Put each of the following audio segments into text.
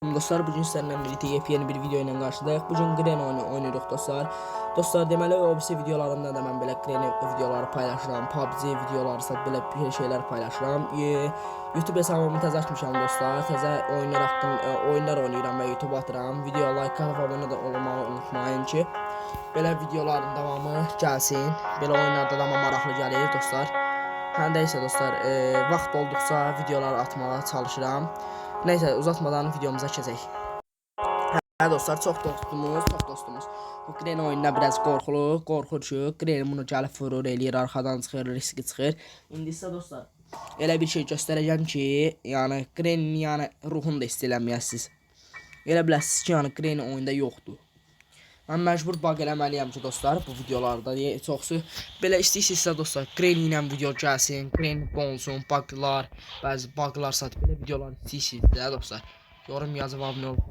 Dostlar, bugün sizlerle birlikte yepyeni bir video ile karşıdayıq. Bugün Gren oynuyoruz dostlar. Dostlar, deməli OBS videolarında da mən belə Gren videoları paylaşıram, PUBG videoları belə bir şeyler paylaşıram. YouTube hesabımı təzə açmışam dostlar. Təzə oyunlar haqqında oyunlar oynayıram və YouTube atıram. Video like, kanala abunə də olmağı unutmayın ki, belə videoların davamı gəlsin. Belə oyunlarda da maraqlı gəlir dostlar. Həm də isə dostlar, vaxt olduqca videolar atmağa çalışıram. Neyse, uzatmadan videomuza keçək. Hə dostlar, çox dostumuz. Bu Gren oyununa biraz qorxur ki, Gren bunu gəlib vurur, eləyir, arxadan çıxır, riski çıxır. İndi isə dostlar, elə bir şey göstərəcəm ki, yəni Grenin yəni ruhunu da istəyəməyəsiniz. Elə biləsiniz ki, yəni Gren oyunda yoxdur. Mən məcbur bug eləməliyəm ki dostlar, bu videolarda çoxsu belə istəyirsinizsə dostlar, Gren ilə video gəlsin, Gren olsun, buglar, bəzi buglar satıb belə videolar istəyirsinizsə dostlar, yorum yazıb abunə olun.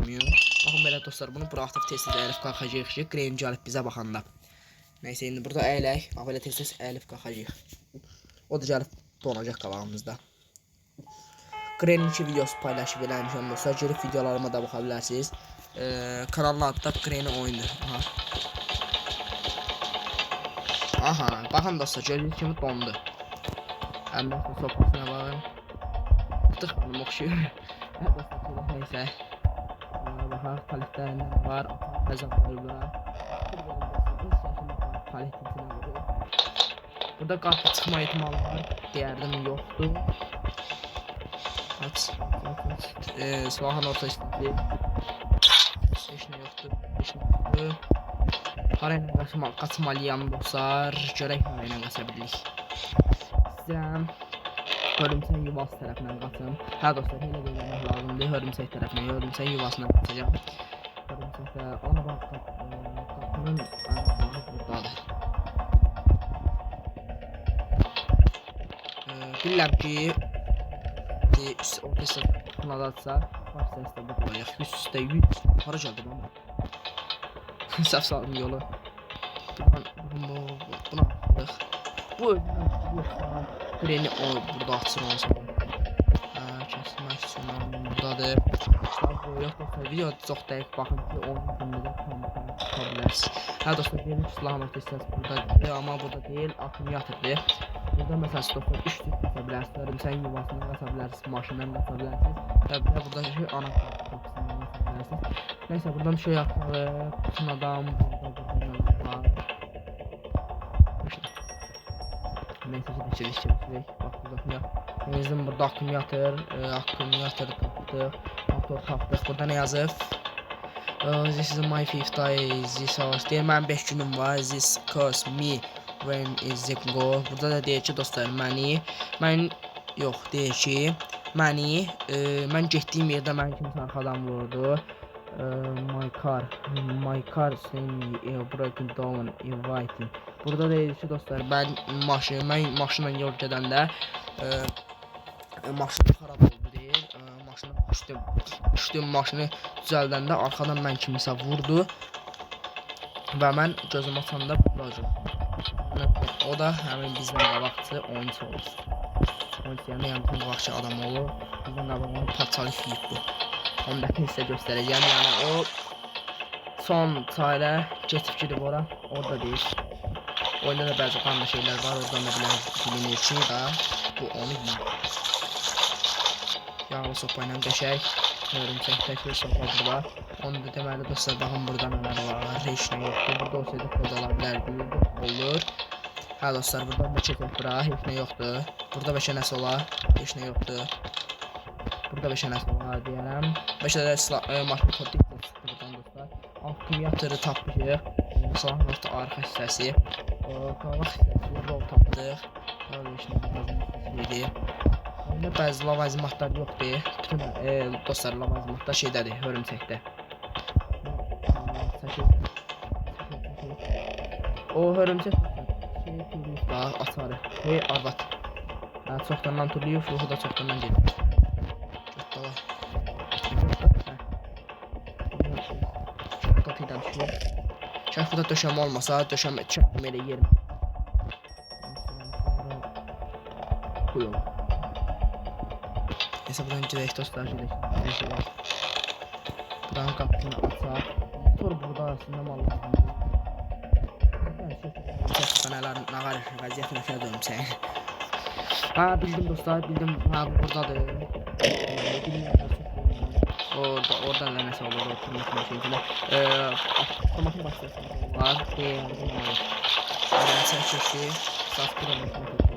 Baxın belə dostlar, bunu proaktiv tez-tez əyilib qalxacağıq ki, Gren gəlib bizə baxanda. Nəysə, indi burada əyilək, bax belə tez-tez əyilib qalxacağıq. O da gəlib donacaq qabağımızda. Grenin 2 videosu paylaşıb eləmişəm dostlar, girib videolarıma da baxa bilərsiniz. Kanalın adı da Gren oyundur. Aha, baxın dostlar, gördüyünüz kimi dondu. Əmrəsin sopasına baxın. Tıx xanım oxşuyur. Neysə. Baxaq, paletlərində var, təzə qoyublar. Burada qapı çıxma ehtimalı var, deyərdim yoxdur. Aç. Silahın orta istəyir. Heç nə yoxdur. Harayla qaçmalıyam dostlar. Görək harayla qaça bilirik. İstəyirəm hörümçək yuvası tərəfindən qaçım. Hə dostlar, elə qeyləmək lazımdır. Hörümçək tərəfindən, hörümçək yuvasına qaçacağım. Hörümçəkdə ona bax, qapının ayaqları buradadır. Bilirəm ki, orta sınadadsa, baş səsdə bu qoyaq. 100 para gəldi bana. Səhv saldım yolu. Buna baxdıq. Bu Greni burada açır olsun. Kəsmək üçün buradadır. Yox dostlar, video çox dəqiq baxın ki, onun günlüdə çıxa bilərsiniz. Hə dostlar, benim silahım ortası buradadır, amma burada deyil, akkumulyatordur. Burada məsələn stoplar 3 tip qasa bilərsiniz, hörümçəyin yuvasından qasa bilərsiniz, maşından qasa bilərsiniz və burada şey ana qapısından qasa bilərsiniz. Neysə, buradan şey yapalım, bütün adam burada var. Neysə, keçirik, bax burada bizim burada akkumulyator tapdıq, motor tapdıq, burada nə yazıb? This is my 5th day, this house, deyir mənim 5 günüm var, this cost me when is it go. Burada da deyir ki dostlar, yox, deyir ki mən getdiyim yerdə mənim kimsə arxadan vurdu. My car saying broken down inviting. Burada deyir ki dostlar, mən maşınla yol gedəndə maşınım xarab oldu deyir. Maşını düzəldəndə arxadan mən kimisə vurdu və mən gözüm açanda vuracam. O da həmin bizdən qabaqçı oyuncu olur. Oyuncu yəni bütün qabaqçı adam olur. Bizdən qabaq onu parçalayıb yiyib bu. Onu da sizə göstərəcəm. Yəni o son çayla keçib gedib ora, orada deyir. Oyunda da bəzi qanlı şeylər var, oradan da bilinir ki, bu onu yiyib. Yağlı sopa ilə qəşək, hörümçək bir sopa burada. Onu da deməli dostlar, baxın burada nələr var, heç nə yoxdur. Burada olsaydı qozalar bilərdi, olur. Hə dostlar, buradan da keçək bura, heç nə yoxdur. Burada beşə nəsə olar, heç nə yoxdur. Burada beşə nəsə olar deyərəm. Beşə də maşın kodlayıb çıxdı buradan dostlar. Akkumulatoru tapmışıq. Silahın orta arxa hissəsi. Qabaq hissəsi, rol tapdıq. Öyle heç nə yoxdur. Bəzi lavazımatlar yoxdur. Bütün dostlar lavazımatlar şeydədir, hörümçəkdə. O hörümçək açarı. Hey arvad. Çoxdandan turluyub, ruhu da çoxdandan gelir. Qatıyla düşür. Şərf burada döşəmə olmasa, döşəmə elə yerim. Buyurun. Neyse buradan gidelim dostlar, gidelim. Buradan kapısını açaq. Dur burada aslında mal lazım. Kanalar nağar vəziyyətin aşağı dönmüşsən. Ha bildim dostlar, bildim. Ha buradadır. Orada nəsə olur, oturmaq məşəyilə. Otomatın başlasın. Var. Aradan çəkişi. Saf qırılmışın keçəcək.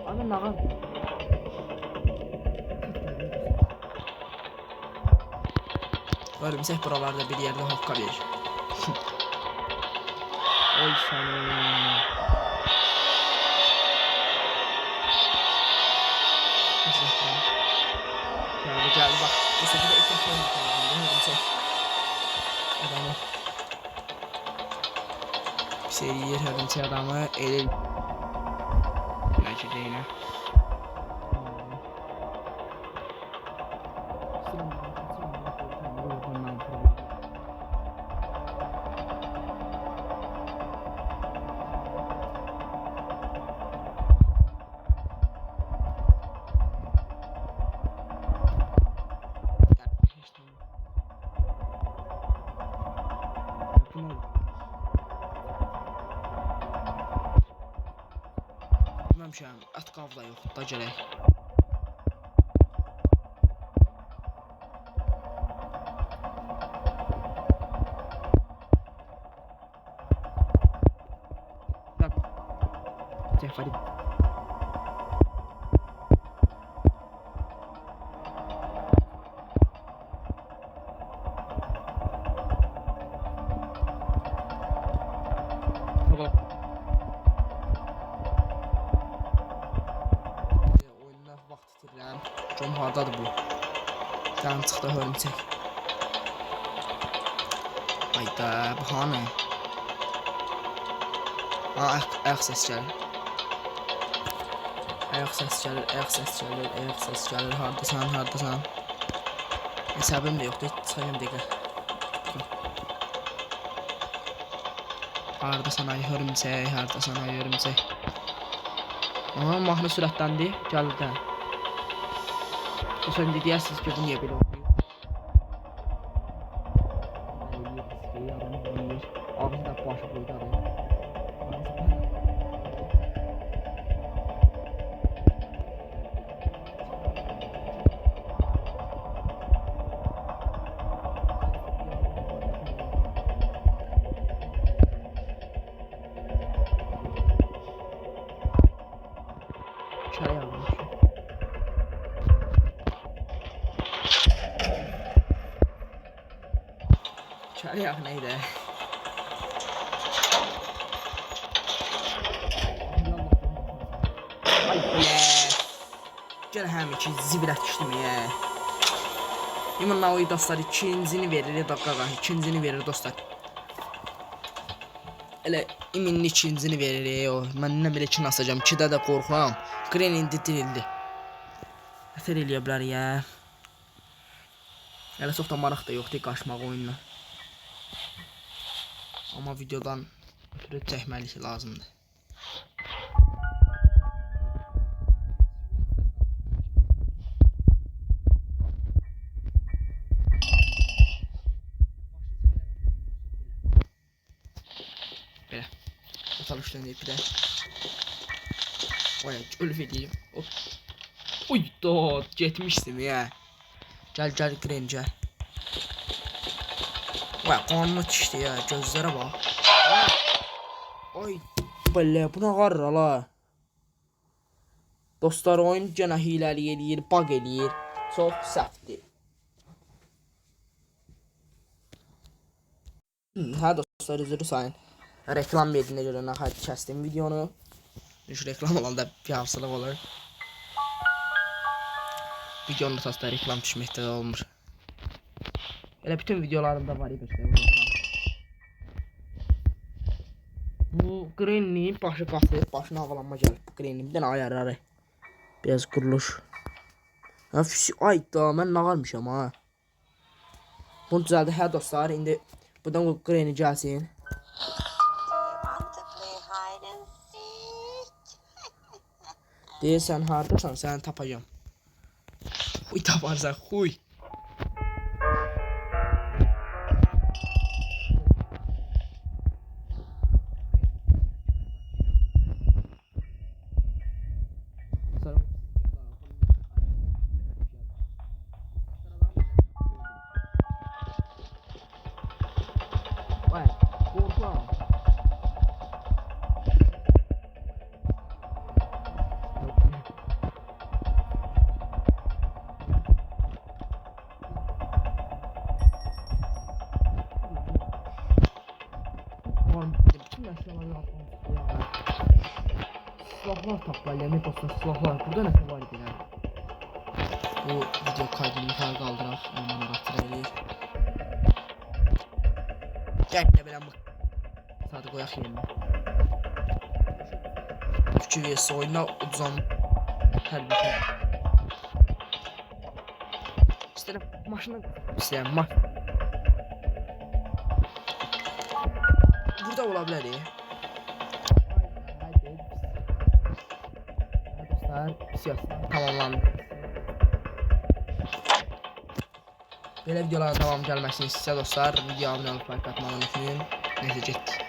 Ana nağar. Örümcək buralarda bir yerdə haqqa verir. Oy sənin. Geldi bak. Bu sefer de ilk defa örümcək. Adamı. Bir şey yer örümcək adamı elə. Bəlkə də yine. Bilməmişəm, at qav da yox, da gələk. Cəfəri. John hardadır bu? Canım çıxdı hörümçək. Hayda, bu hanı? Ayaq səs gəlir. Ayaq səs gəlir. Hardasan? Hesabım da yoxdur, çıxayım dəqiqə. Hardasan ay hörümçək. Aha, mahnı sürətləndi, gəldi də. Bu sen de dersiniz ki bu niye böyle oluyor? Ağzı da başı koydu adam. Çay almış. Ayak neydi? Ay be. Gel hem iki zibilet düştüm ya. Yemin o dostlar ikincini verir ikincini verir dostlar. Elə iminli ikincini verir o. Mən nə belə kin asacağım. 2-də də qorxuram. Gren indi dirildi. Nətər eləyə bilər ya. Elə çox da maraq da yoxdur qaçmaq oyunla. Ama videodan ötürü çəkməlik lazımdır. Belə. Atal üçdən deyip bir də. Oya, ölüf edeyim. Hop. Uy, dot, getmişdim ya. Gəl Gren gəl. Vay kanlı çişdi ya, gözlərə bax. Ay belə bu nə qarra la. Dostlar oyun gənə hiləli eləyir, bug eləyir. Çox səhvdir. Hə dostlar üzrü sayın. Reklam verdiyinə görə nəhayət kəsdim videonu. Düş reklam olanda bir hafsalıq olur. Videonun əsasında reklam düşməkdə olmur. Elə bütün videolarımda var idi işte. Bu Gren'in başı qatıb, başına havalanma gəlib. Bu Gren'in bir dənə ayarları. Biraz quruluş. Ay da mən nağarmışam ha. Bunu düzəldi. Hə dostlar, indi buradan Granny gəlsin. Deyirsən hardasan, səni tapacağam. Huy taparsan, huy. Vay, korkma. Bütün eşyaları yapmamız. Silahlar toplayalım dostlar, silahlar. Burada ne var idi? Bu video kaydını yukarı kaldıraq. Onu batırayıq. Gəl belə bax. Sadə qoyaq yerinə. 2 vs oyuna uzan hər bir şey. İstəyirəm maşını istəyirəm burada ola bilər. Dostlar, siyasi tamamlandı. Belə videoların davam gəlməsini istəyirsə dostlar, video abunə olub like atmağı unutmayın. Neyse getdik.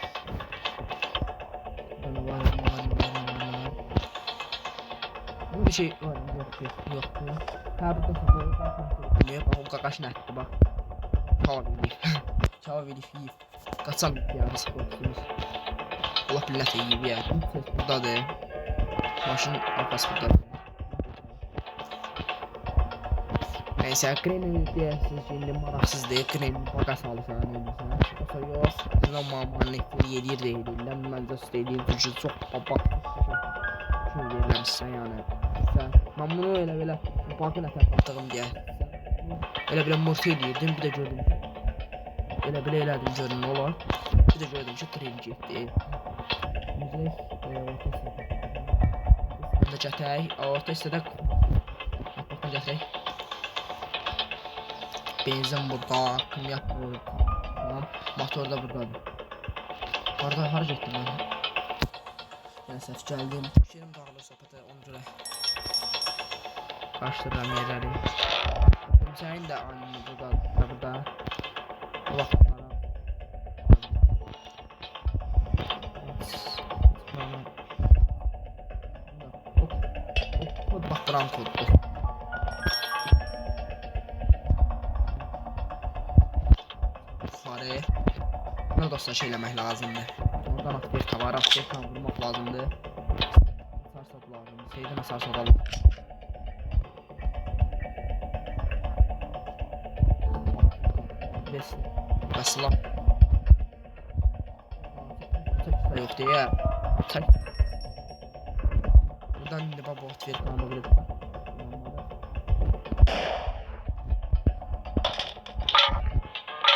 Bu bir şey var, yox. Hə, burada satılır. Bax, o qaqaş nətdir, bax. Çava verif yiyib. Qaçam ya, biz qorxdunuz. Allah billət yiyib ya. Buradadır. Maşın arkası buradadır. Neyse, Granny deyəsiniz ki, indi maraqsız deyil. Granny baqa salırsan, neymişsən. Yoxsa yox, sizə mamanlikdir, yedir deyilirlər. Məncə istəyir, çünki çox babaq. Şunu verirləmişsən yəni. Mən bunu elə bakın ətəf atdığım deyə. Elə murti edirdim, bir də gördüm. Elə elədim, gördüm nə olar. Bir də gördüm ki, Granny getdi. Burada gətək, orta istədək. Bakın gətək. Benzin burada, kimyat burada, motor da buradadır. Hara getdim mən? Yəni səhv gəldim. Fikrim dağılır söhbətə, onu görə qarşıdıram yerləri. Sənin də aynı burada. O vaxtlara. Kod bax, buran koddur. Bunu dostlar şey eləmək lazımdır. Oradan aktivite var, aktivite vurmaq lazımdır. Sarsat lazımdır. Seydən sarsat alır. Mesela yok diye. Buradan indi baba aktivite alma bilib.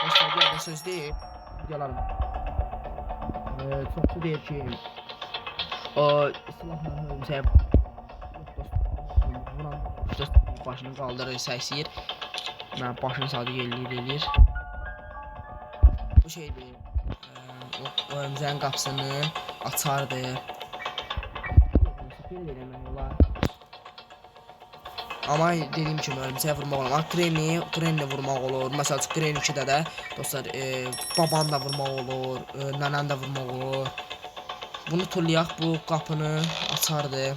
Dostlar, söz deyil. Videolarım. Çoxlu deyir ki, o silahla ölümsəyə vuran başını qaldırır, səksiyir. Mən başını sadı eləyir. Bu şeydir, o ölümsəyin qapısını açardı. Ama dediğim kimi ölümsəyə vurmaq olur. Granny vurmaq olur. Məsəl üçün Granny 2-də də dostlar baban da vurmaq olur, nənən də vurmaq olur. Bunu tullayaq, bu qapını açardı.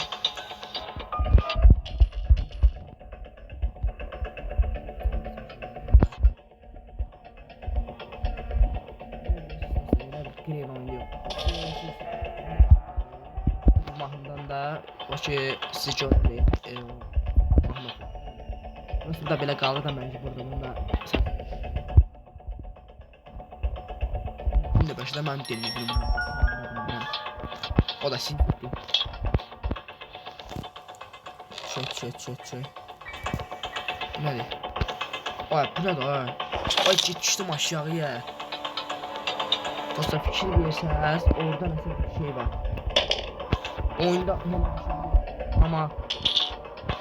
Mahından da o ki sizi gördü. Nasıl da belə qalır da məncə burada bunu da şimdi başında mən delirdim. O da sildi. Şey. Nədir? Ay, bu nədir ay? Ay, düşdüm aşağıya. Dostlar, fikir verirsəniz, orada nəsə bir şey var. Oyunda ama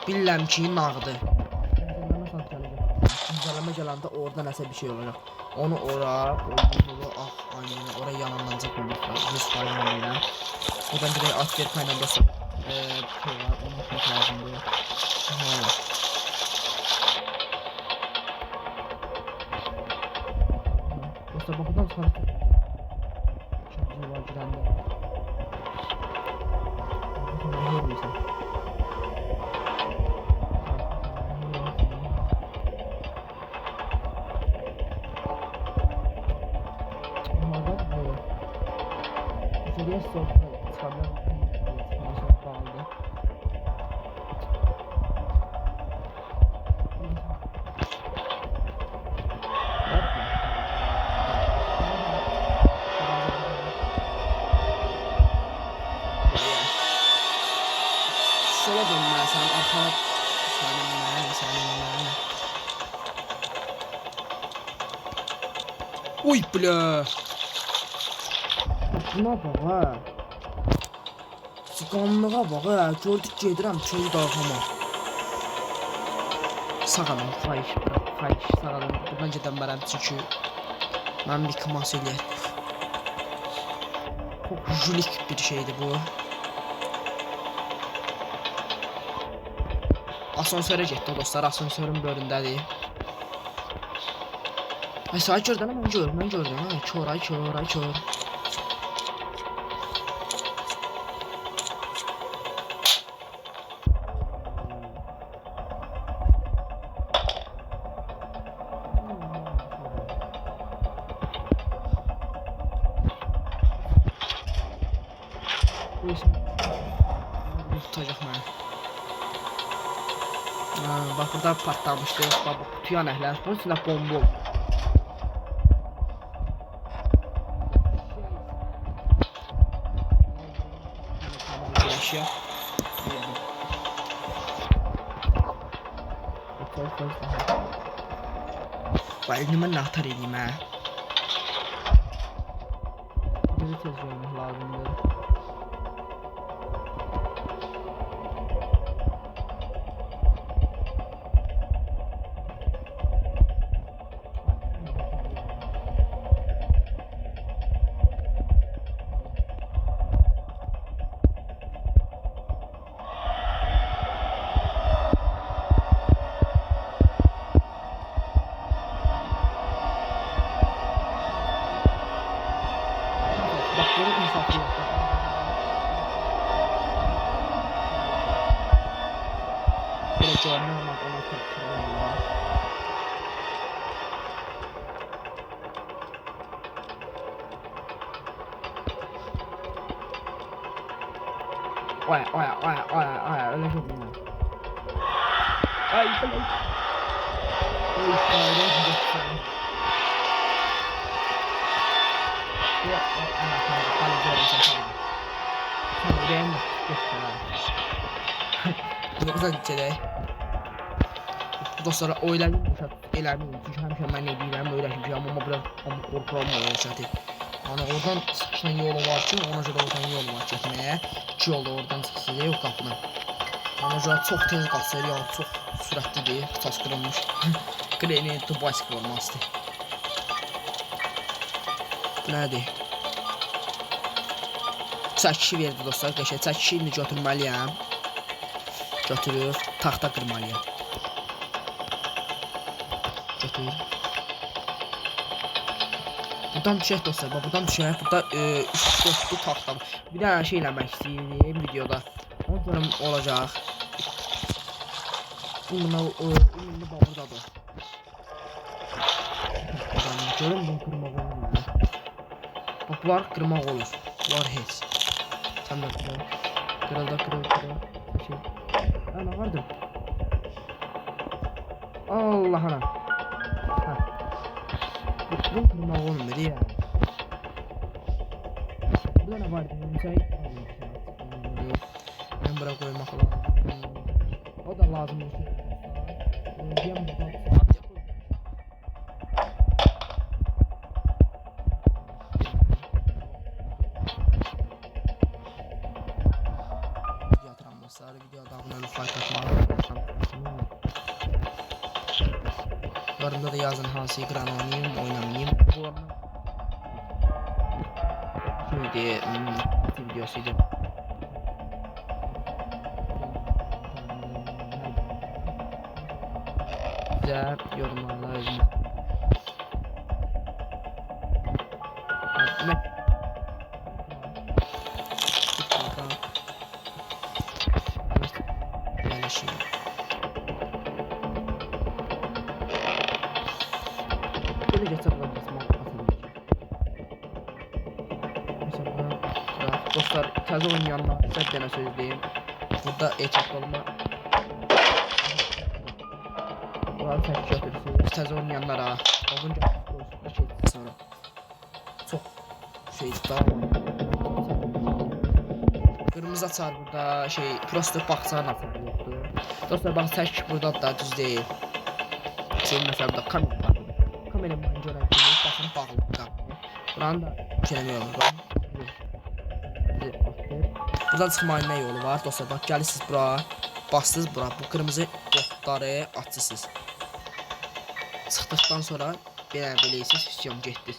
bilirəm ki, nağdı. hasarlama gələndə orada nəsə bir şey olacaq. Onu ora, ah, aynen oraya yanından çəkməmişlər. 100% eminəm. Buradan direkt Askerka ilə dostlar şey var, onu tutmaq lazımdır. Dostlar bak buradan çıxarı çok şey var girəndə. Ne görmüyorsun? İçeriye soktu. Çıkardan bağlı. Sola dönmezsen arkana seninle. Uy bля. Buna bak ha. Sıqanlığa bak ha. Gördük gedirəm çölü dağıma. Sağalım fahiş. Sağalım. Buradan gedən bərəm çünki mən bir kımas eləyək. Çok jülik bir şeydi bu. Asansöre getdi dostlar. Asansörün bölümdədir. Ay sağa gördün ama mən gördüm. Ay kör. Tutacaq mənə. Bak burada partlamışdı. Bak kutuya nəhlər. Bunun içində bomba. Bak elini mən nahtar edeyim ha. Bizi tez görmək lazımdır. Böyle canlı olmak ona çok kırılıyor. Oya öyle çok iyi. Ay falan. Oy fayda güzel. Ya ana fayda görüyorum sen. Sen ne güzel gidecek. Dostlar oylayın eləmin çünki həmişə mən nə deyirəm öyrəşmişəm amma biraz qorxuram o şəti. Ana oradan çıxışın yolu var ki, ona görə oradan yol var getməyə. 2 yolda oradan çıxışı yox qapına. Ona görə çox tez qaçır, ya çox sürətlidir, bıçaq qırılmış. Kreni Dubaysk olmazdı. Nədir? Çəkişi verdi dostlar, qəşəng çəkişi indi götürməliyəm. Götürür, taxta qırmalıyam. Götür. Buradan düşək dostlar, buradan düşək. Burada 3-4 taxta. Bir dənə şey eləmək istəyirəm videoda. Onu görüm olacaq. Ümumi bağırdadır. Görüm bunu qırmaq olur. Bak bunlar qırmaq olur. Bunlar heç. Sən də qırıl. Qırıl. Şey. Ana vardı. Allah'ına. Ha. Bu qırmaq olmur ya. Bu da ne vardı? Ben bura koymaq lazım. O da lazım. Yem bakalım. Videoda abone olup like atmayı unutmayın. Yorumda da yazın hansı ekran oynayayım, oynamayayım. Bu arada şeydi, videosuydu. Güzel yorumlarla özüm. Yerleşeyim. Böyle geçsem ben dostlar, təzə oynayanlar sizə bir dənə söz deyim. Burada ehtiyatlı olma. Bunları tək götürürsünüz. Təzə oynayanlara olunca bir şey sonra çox şey daha qırmızı açar burada şey prosto baxsan açar yoxdur. Dostlar bax tək burada da düz deyil. Senin məsələn burada kamera var. Kameranın görən kimi baxın bağlıqda. Buranı da kələmə yolu var. Buradan çıxmanın nə yolu var? Dostlar bax gəlirsiniz bura, bastınız bura, bu qırmızı botları açırsınız. Çıxdıqdan sonra belə eləyirsiniz, getdiniz.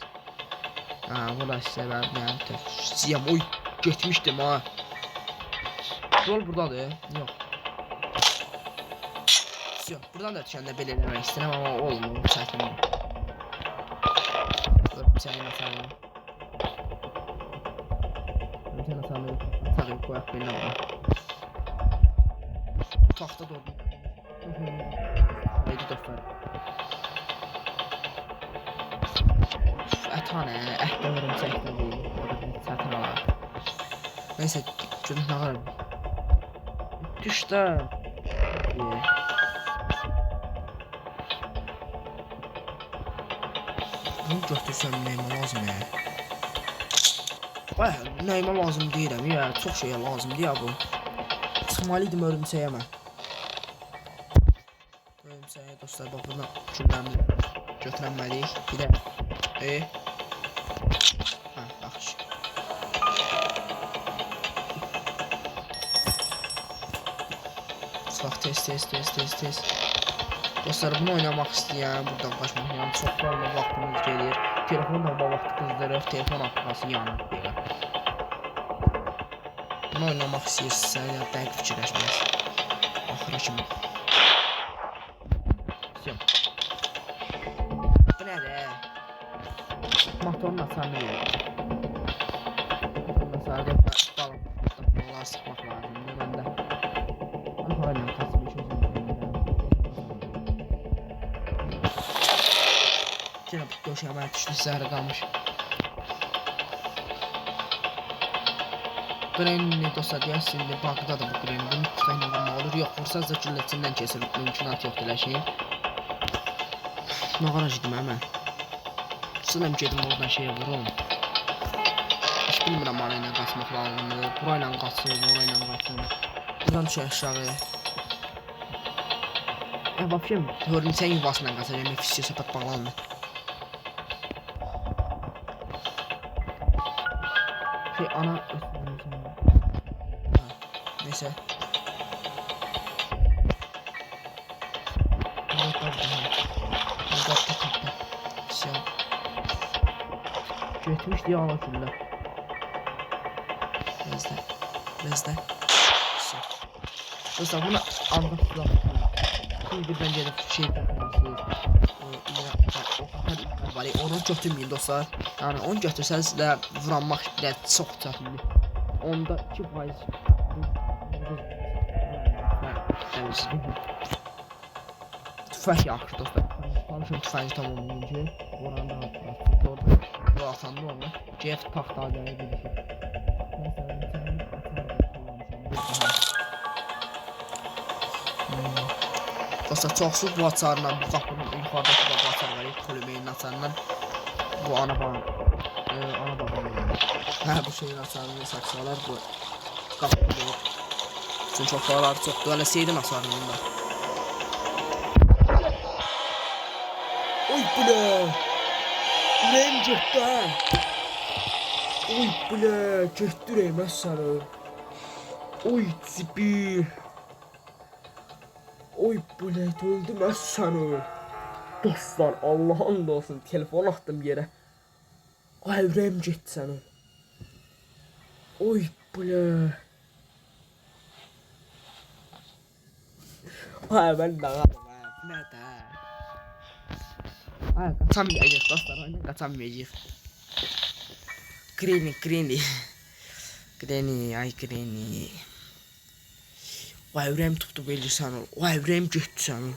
Ha, bura sizə mən tövsiyəm. Oy, getmişdim ha. Yol buradadır. Yox. Yox, buradan da düşəndə belə eləmək istəyirəm, amma olmur, çətindir. Dur, çəyin atalım. Çəyin atalım. Tabii koyaq belə var. Taxta doğru. Haydi dostlar. Ətanə, əhdə örümcəkdə deyil. Çətin olar. Neyse, görün nə var. Düşdə. Bunu götürsəm nəyimə lazım ya? Nəyimə lazım deyirəm ya, çox şeyə lazımdır ya bu. Çıxmalıydım örümcəyə mən. Örümcəyə dostlar, bax buradan cümləmi götürənməliyik. Bir də hə, yaxşı. Bax, tez. Dostlar, bunu oynamaq istəyən, buradan qaçmaq yəni çox fazla vaxtımız gelir. Telefon da vaxt qızdırır, telefon aplikası yanır belə. Bunu oynamaq istəyirsinizsə, ya dəqiq fikirləşməz. Axıra kimi. Bu nədir? Motorun açarını verir. Motorun açarını balonlar sıxmaq lazımdır. Məndə aynen kasmış özüm. Yine bu döşəməyə düşdü, zəhərə qalmış. Qreni dostlar deyərsiniz, indi bağdadır bu qreni. Bunu tüfəklə vurmaq olur. Yox, vursanız da gülləsindən kesir. Mümkünat yoxdur elə şeyin. Nə qaraj idim mən? Sınım gedim oradan şeyə vurum. Hiç bilmirəm ara ilə qaçmaq lazımdır. Burayla qaçır, orayla qaçır. Buradan düşür aşağı. Bakayım, hörümçək yuvasından qaçacağım, fisio səpət bağlanmır. Şey, ana... Neyse. Getmiş diye ana küllə. Bezdə. Dostlar, bunu anlatacağım. Birdən gelip şey takılmışsınız. Onu götürmeyin dostlar. Yani onu götürseniz de vuranmak bile çok çətindir. Onda 2%. Tüfək yaxşı dostlar. Almışım tüfəyi tamamlayınca. Oranı da atmışım. Bu atandı onu. GF taxta gələ bilişim. Dostlar, çoxsuz bu açarla, bu qapının yuxarıdakı da bu açar var, kulübeyin açarla. Bu ana bağım. Hə, bu şeyin açarını saksalar, bu qapını deyir. Üçün çox paraları çoxdur, hələ seydin açarının da. Oy bilə! Ürəyim getdi hə! Oy bilə! Getdi ürəyim səni. Oy cibi! Oy bilə, öldüm səni. Dostlar, Allah'ın da olsun, telefon attım yere. Ay ürəyim getdi sənin. Oy bля. Ay ben dağıldım ha. Bu ne de? Ay kaçamayacağız dostlar, oyundan kaçamayacağız. Granny. Granny, ay Granny. Vay ürəyim tutdu belli sən ol. Vay ürəyim getdi sənin.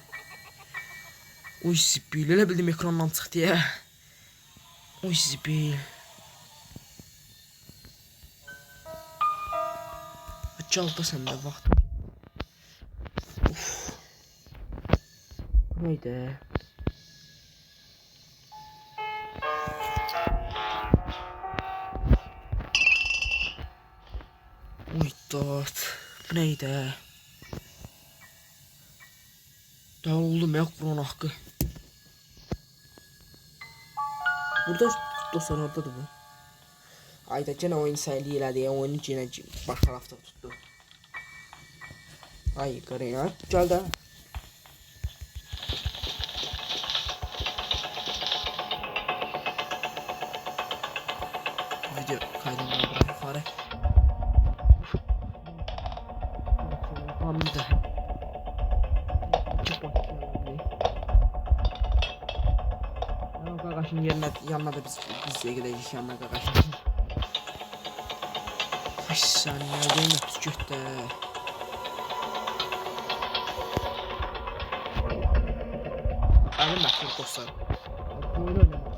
Oy zibil, elə bildim ekrandan çıxdı ya. Oy zibil. Çalda səndə vaxt. Uf. Neydi? Oy dört. Bu neydi? Daha oğlum yok bunun hakkı. Burada dostlar oradadır bu. Ayda gene oyun sayılı elədi, oyunu gene başka tarafta tuttu. Ay qarıya, gəl də. Video kaydını bırak fare. Anladı. Çok bakıyorum. Qaqaşın yanına da biz gedəcəyik yanına qaqaşın. Ay sən nə deyim öpüz götdə. Əlim məxsul dostlar. Oyun oynamaq istəyirəm.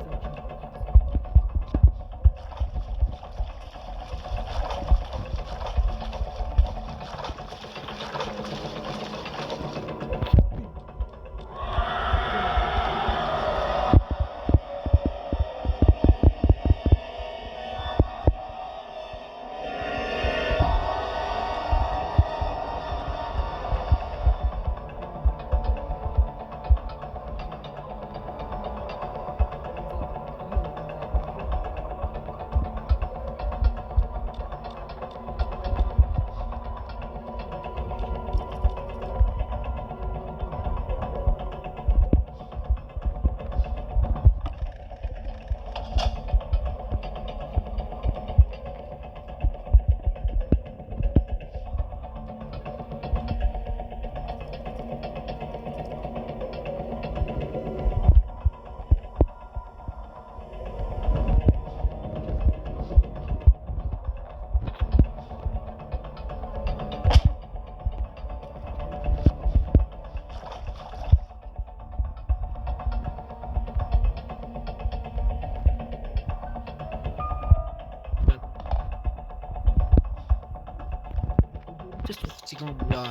Çok çıkan ya.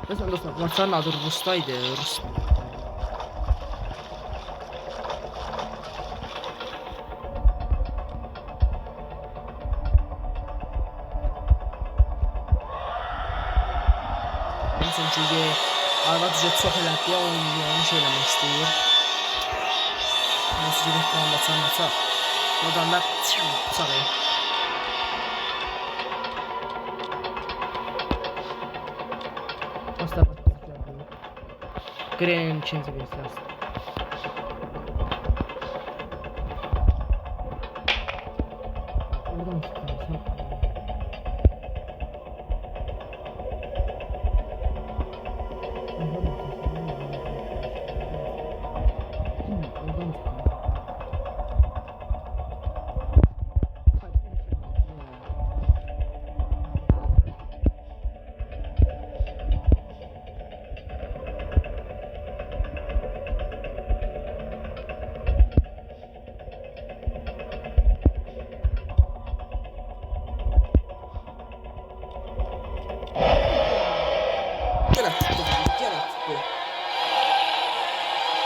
Mesela dostlar, maçların adı Rus'taydı. Rus. Çünkü arvad ücret çok elədi ya, oyunu yanlış eləmək istəyir. Nasıl gedək falan baçaq. Oradan da bıçaq. Başla Granny'nin ikinci versiyası. Oradan çıkarsan.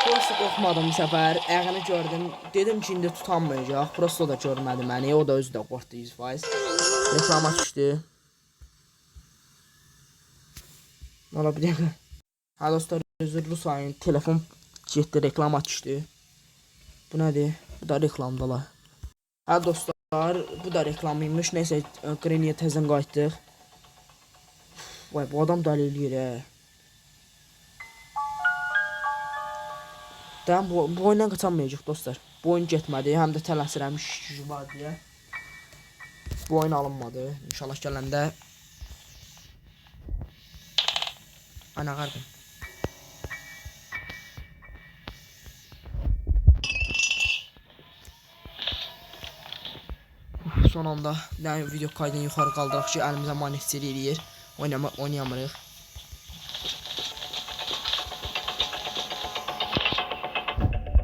Prosto qorxmadım bu səfər, ayağını gördüm, dedim ki, indi tutanmayacaq, Prosto da görmədi məni, o da özü də qorxdu 100%. Reklama düşdü. Ola bir dəqiqə. Hə dostlar, üzrlü sayın, telefon getdi, reklama düşdü. Bu nədir? Bu da reklamdalar. Hə dostlar, bu da reklam imiş. Neysə, Greniyə təzən qayıtdıq. Vay, bu adam da eləyir hə. Tamam, bu oyundan qaçamayacaq dostlar. Bu oyun getmədi, həm də tələsirəm, iş gücü var deyə. Bu oyun alınmadı. İnşallah gələndə. Ana qardım. Son anda yəni video kaydını yuxarı qaldıraq ki, əlimizə monitör eləyir. Oynayamırıq.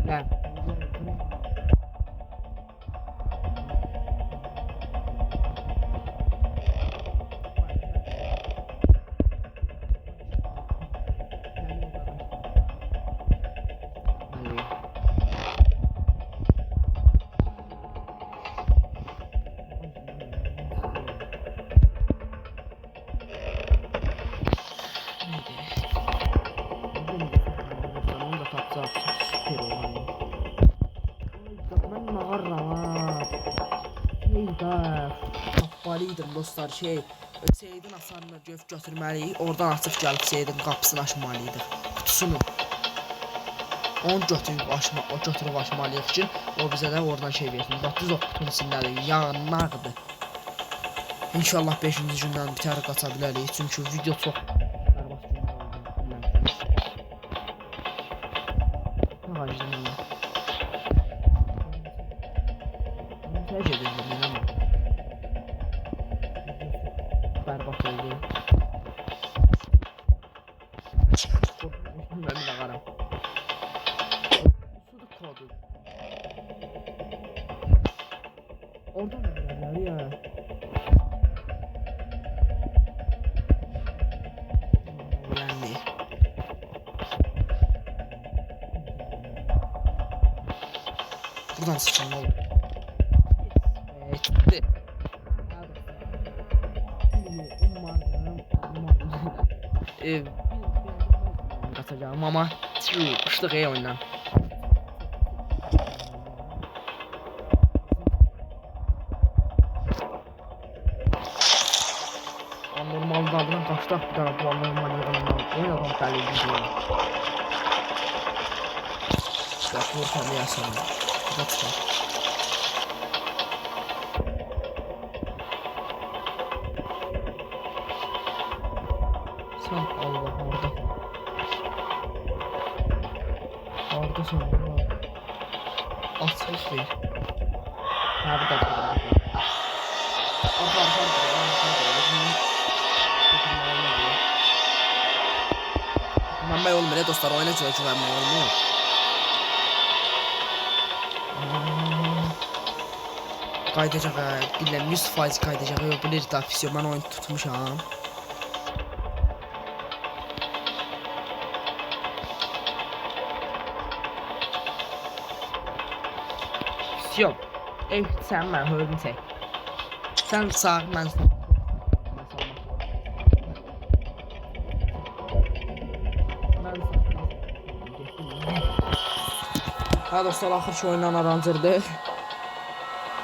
Hə. Tapmalıydım dostlar, Seyidin hasarını götürməliyik. Oradan açıb gəlib Seyidin qapısını açmalıyıq. Kutusunu. Onu götürüb açmalıyıq ki, o bizə də oradan şey versin. Bax, düz o kutunun içindədir, yanaqdır. İnşallah 5-ci gündən bitər qaça bilərik. Çünki video çox bərbad günlər oldu. Berbat oldu. Ben de bakarım. Suda kodu. Orada mı bilenler ya? Yani. Buradan sıçan olur. Gitti. Katacağım ama kışlık oyundan. Normal daldan kaçtak bir tane bu normal oynadan deli gidiyor. İşte korkanı yaşamı. Kaçtak. Sen Allah orada. Oradasın Allah. Açılış ver. Ha bu da burada. Arka. Güvenmeye olmuyor dostlar, oynayacağız güvenmeye olmuyor. Kaydacaq ha, bilmem 100% kaydacaq, yok bilir daha pisiyor, ben oyun tutmuşam. Yok. Sen ben hördün tek. Sen sağ ben sol. Ha dostlar, axır oyundan aranjırdıq.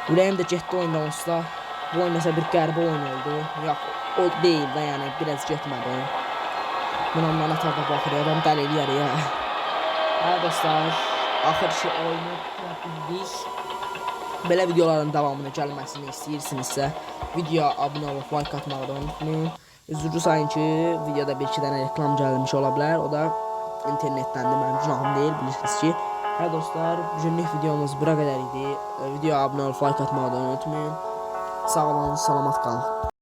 Ürəyim də getdi oyunda onsuz. Bu oyun məsələ bir qəribə oyun oldu. Yox, o deyil də, yəni biraz getmədi. Bununla atarda baxır, adam dəli eləyər ya. Ha dostlar, axır oyunu bildik. Belə videoların davamını gəlməsini istəyirsinizsə, videoya abunə olub like atmağı da unutmayın. Üzrlü sayın ki, videoda bir-iki dənə reklam gəlmiş ola bilər. O da internetdəndir, mənim günahım deyil, bilirsiniz ki. Hə dostlar, bugünlük videomuz bura qədər idi. Videoya abunə olub like atmağı da unutmayın. Sağ olun, salamat qalın.